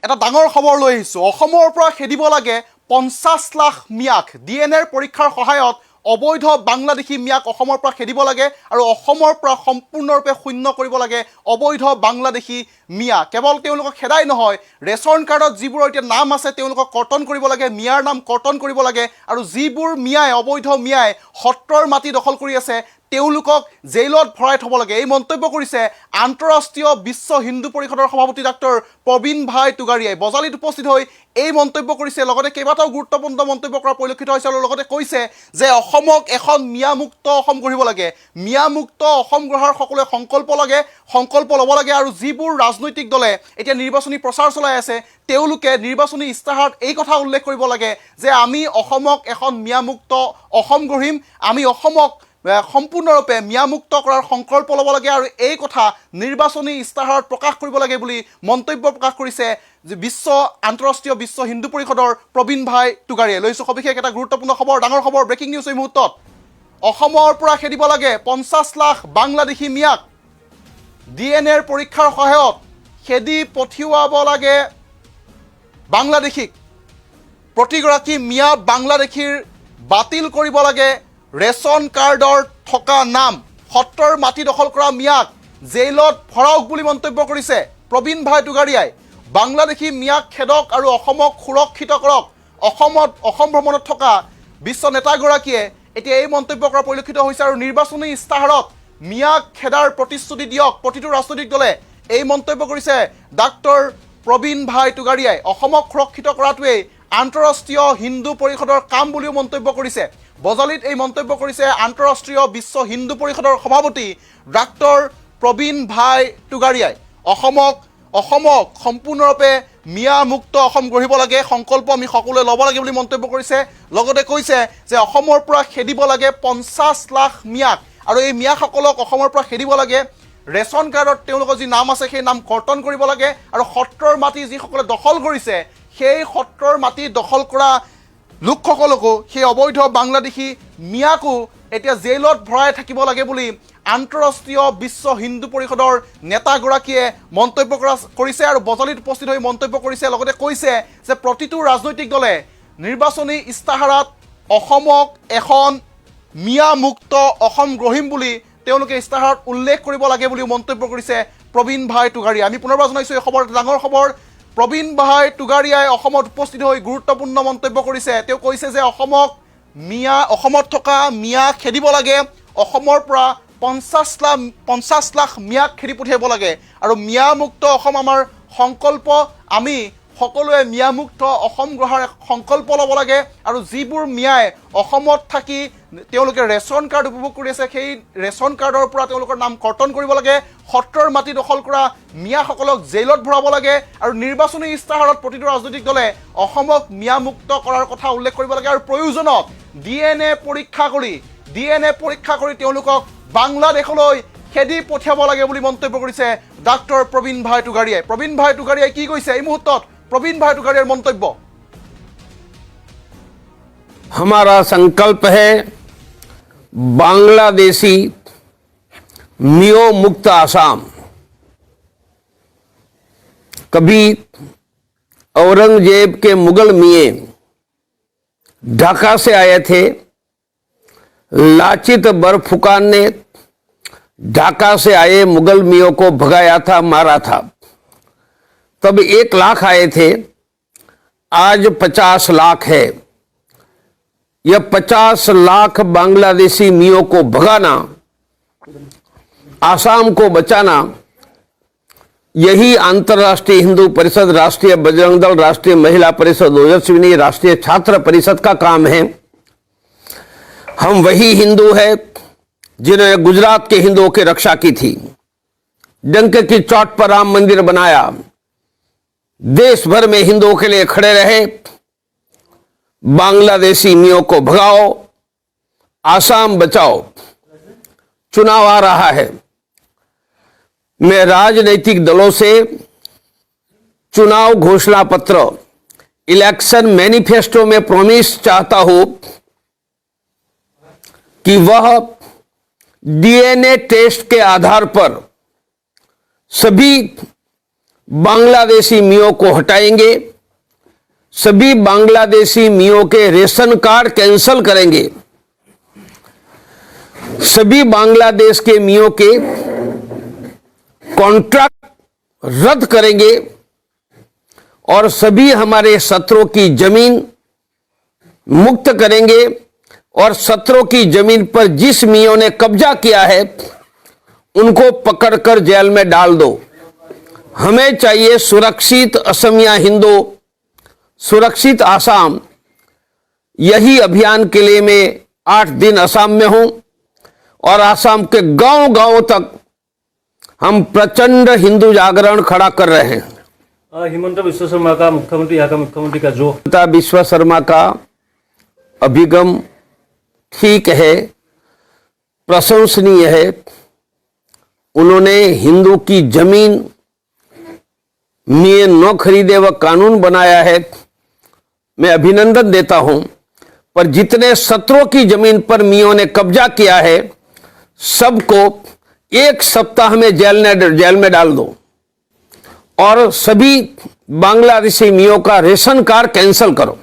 এটা ডাঙৰ খবৰ লৈ আহিছোঁ। অসমৰ পৰা খেদিব লাগে 50 লাখ মিয়াক। DNA পৰীক্ষাৰ সহায়ত অবৈধ বাংলাদেশী মিয়াক অসমৰ পৰা খেদিব লাগে আৰু অসমৰ পৰা সম্পূৰ্ণৰূপে শূন্য কৰিব লাগে অবৈধ বাংলাদেশী মিয়া। কেৱল তেওঁলোকক খেদাই নহয়, ৰেচন কাৰ্ডত যিবোৰৰ এতিয়া নাম আছে তেওঁলোকক কৰ্তন কৰিব লাগে, মিয়াৰ নাম কৰ্তন কৰিব লাগে আৰু যিবোৰ মিয়াই অবৈধ মিয়াই সত্ৰৰ মাটি দখল কৰি আছে তেওঁলোকক জেইলত ভৰাই থ'ব লাগে। এই মন্তব্য কৰিছে আন্তঃৰাষ্ট্ৰীয় বিশ্ব হিন্দু পৰিষদৰ সভাপতি ডাক্তৰ প্ৰবীণ ভাই টুগাৰীয়াই। বজালিত উপস্থিত হৈ এই মন্তব্য কৰিছে, লগতে কেইবাটাও গুৰুত্বপূৰ্ণ মন্তব্য কৰা পৰিলক্ষিত হৈছে আৰু লগতে কৈছে যে অসমক এখন মিয়ামুক্ত অসম গঢ়িব লাগে। মিয়ামুক্ত অসম গঢ়াৰ সকলোৱে সংকল্প ল'ব লাগে আৰু যিবোৰ ৰাজনৈতিক দলে এতিয়া নিৰ্বাচনী প্ৰচাৰ চলাই আছে তেওঁলোকে নিৰ্বাচনী ইস্তাহাৰত এই কথা উল্লেখ কৰিব লাগে যে আমি অসমক এখন মিয়ামুক্ত অসম গঢ়িম, আমি অসমক সম্পূৰ্ণৰূপে মিয়ামুক্ত কৰাৰ সংকল্প ল'ব লাগে আৰু এই কথা নিৰ্বাচনী ইস্তাহাৰত প্ৰকাশ কৰিব লাগে বুলি মন্তব্য প্ৰকাশ কৰিছে আন্তঃৰাষ্ট্ৰীয় বিশ্ব হিন্দু পৰিষদৰ প্ৰবীণ ভাই টুগাৰীয়াই। লৈছোঁ সবিশেষ এটা গুৰুত্বপূৰ্ণ খবৰ, ডাঙৰ খবৰ, ব্ৰেকিং নিউজ এই মুহূৰ্তত। অসমৰ পৰা খেদিব লাগে 50 লাখ বাংলাদেশী মিয়াক। DNA পৰীক্ষাৰ সহায়ত খেদি পঠিয়াব লাগে বাংলাদেশীক। প্ৰতিগৰাকী মিয়া বাংলাদেশীৰ বাতিল কৰিব লাগে ৰেচন কাৰ্ডৰ থকা নাম। সত্ৰৰ মাটি দখল কৰা মিয়াক জেইলত ভৰাওক বুলি মন্তব্য কৰিছে প্ৰবীণ ভাই টুগাৰীয়াই। বাংলাদেশী মিয়াক খেদক আৰু অসমক সুৰক্ষিত কৰক। অসম ভ্ৰমণত থকা বিশ্ব নেতাগৰাকীয়ে এতিয়া এই মন্তব্য কৰা পৰিলক্ষিত হৈছে আৰু নিৰ্বাচনী ইস্তাহাৰত মিয়াক খেদাৰ প্ৰতিশ্ৰুতি দিয়ক প্ৰতিটো ৰাজনৈতিক দলে। এই মন্তব্য কৰিছে ডাক্তৰ প্ৰবীণ ভাই টুগাৰীয়াই। অসমক সুৰক্ষিত কৰাটোৱেই আন্তঃৰাষ্ট্ৰীয় হিন্দু পৰিষদৰ কাম বুলিও মন্তব্য কৰিছে। বজালিত এই মন্তব্য কৰিছে আন্তঃৰাষ্ট্ৰীয় বিশ্ব হিন্দু পৰিষদৰ সভাপতি ডাক্তৰ প্ৰবীণ ভাই টুগাৰীয়াই। অসমক সম্পূৰ্ণৰূপে মিয়ামুক্ত অসম গঢ়িব লাগে, সংকল্প আমি সকলোৱে ল'ব লাগে বুলি মন্তব্য কৰিছে। লগতে কৈছে যে অসমৰ পৰা খেদিব লাগে 50 লাখ মিয়াক আৰু এই মিয়াসকলক অসমৰ পৰা খেদিব লাগে। ৰেচন কাৰ্ডত তেওঁলোকৰ যি নাম আছে সেই নাম কৰ্তন কৰিব লাগে আৰু সত্ৰৰ মাটি যিসকলে দখল কৰিছে সেই সত্ৰৰ মাটি দখল কৰা লোকসকলকো, সেই অবৈধ বাংলাদেশী মিয়াকো এতিয়া জেইলত ভৰাই থাকিব লাগে বুলি আন্তঃৰাষ্ট্ৰীয় বিশ্ব হিন্দু পৰিষদৰ নেতাগৰাকীয়ে মন্তব্য কৰিছে আৰু বজালিত উপস্থিত হৈ মন্তব্য কৰিছে। লগতে কৈছে যে প্ৰতিটো ৰাজনৈতিক দলে নিৰ্বাচনী ইস্তাহাৰত অসমক এখন মিয়ামুক্ত অসম গঢ়িম বুলি তেওঁলোকে ইস্তাহাৰত উল্লেখ কৰিব লাগে বুলিও মন্তব্য কৰিছে প্ৰবীণ ভাই টুগাৰীয়াই। আমি পুনৰবাৰ জনাইছোঁ এই খবৰ ডাঙৰ খবৰ। প্ৰবীণ ভাই টুগাৰীয়াই অসমত উপস্থিত হৈ গুৰুত্বপূৰ্ণ মন্তব্য কৰিছে। তেওঁ কৈছে যে অসমত থকা মিয়া খেদিব লাগে, অসমৰ পৰা 50 লাখ মিয়াক খেদি পঠিয়াব লাগে আৰু মিয়ামুক্ত অসম আমাৰ সংকল্প। আমি সকলোৱে মিয়ামুক্ত অসম গঢ়াৰ সংকল্প ল'ব লাগে আৰু যিবোৰ মিয়াই অসমত থাকি তেওঁলোকে ৰেচন কাৰ্ড উপভোগ কৰি আছে সেই ৰেচন কাৰ্ডৰ পৰা তেওঁলোকৰ নাম কৰ্তন কৰিব লাগে। সত্ৰৰ মাটি দখল কৰা মিয়াসকলক জেইলত ভৰাব লাগে আৰু নিৰ্বাচনী ইস্তাহাৰত প্ৰতিটো ৰাজনৈতিক দলে অসমক মিয়ামুক্ত কৰাৰ কথা উল্লেখ কৰিব লাগে আৰু প্ৰয়োজনত DNA পৰীক্ষা কৰি তেওঁলোকক বাংলাদেশলৈ খেদি পঠিয়াব লাগে বুলি মন্তব্য কৰিছে ডাক্তৰ প্ৰবীণ ভাই টুগাৰীয়াই। প্ৰবীণ ভাই টুগাৰীয়াই কি কৈছে এই মুহূৰ্তত, प्रवीण भाई टुगारीयार मंतव्य। हमारा संकल्प है बांग्लादेशी मियो मुक्त आसाम। कभी औरंगजेब के मुगल मिये ढाका से आए थे, लाचित बरफुकान ने ढाका से आए मुगल मियों को भगाया था, मारा था। तब 1 लाख आए थे, आज 50 लाख है। यह 50 लाख बांग्लादेशी मियों को भगाना, आसाम को बचाना, यही अंतर्राष्ट्रीय हिंदू परिषद, राष्ट्रीय बजरंग दल, राष्ट्रीय महिला परिषद, ओजस्विनी, राष्ट्रीय छात्र परिषद का काम है। हम वही हिंदू है जिन्होंने गुजरात के हिंदुओं की रक्षा की थी, डंके की चोट पर राम मंदिर बनाया, देश भर में हिंदुओं के लिए खड़े रहे। बांग्लादेशी मियों को भगाओ, आसाम बचाओ। चुनाव आ रहा है, मैं राजनीतिक दलों से चुनाव घोषणा पत्र, इलेक्शन मैनिफेस्टो में प्रॉमिस चाहता हूं कि वह DNA टेस्ट के आधार पर सभी बांग्लादेशी मियों को हटाएंगे, सभी बांग्लादेशी मियों के रेशन कार्ड कैंसिल करेंगे, सभी बांग्लादेश के मियों के कॉन्ट्रैक्ट रद्द करेंगे और सभी हमारे शत्रुओं की जमीन मुक्त करेंगे और शत्रुओं की जमीन पर जिस मियों ने कब्जा किया है उनको पकड़कर जेल में डाल दो। हमें चाहिए सुरक्षित असमिया हिंदू, सुरक्षित आसाम। यही अभियान के लिए मैं 8 दिन असम में हूं और आसाम के गांव-गांव तक हम प्रचंड हिंदू जागरण खड़ा कर रहे हैं। हिमंत बिश्व शर्मा का मुख्यमंत्री, यहाँ का मुख्यमंत्री का जो हिमंत बिश्व शर्मा का अभिगम ठीक है, प्रशंसनीय है। उन्होंने हिंदू की जमीन में न खरीदे व कानून बनाया है, मैं अभिनंदन देता हूं। पर जितने शत्रुओं की जमीन पर मियों ने कब्जा किया है सबको 1 सप्ताह में जेल में डाल दो और सभी बांग्लादेशी मियों का रेशन कार्ड कैंसिल करो।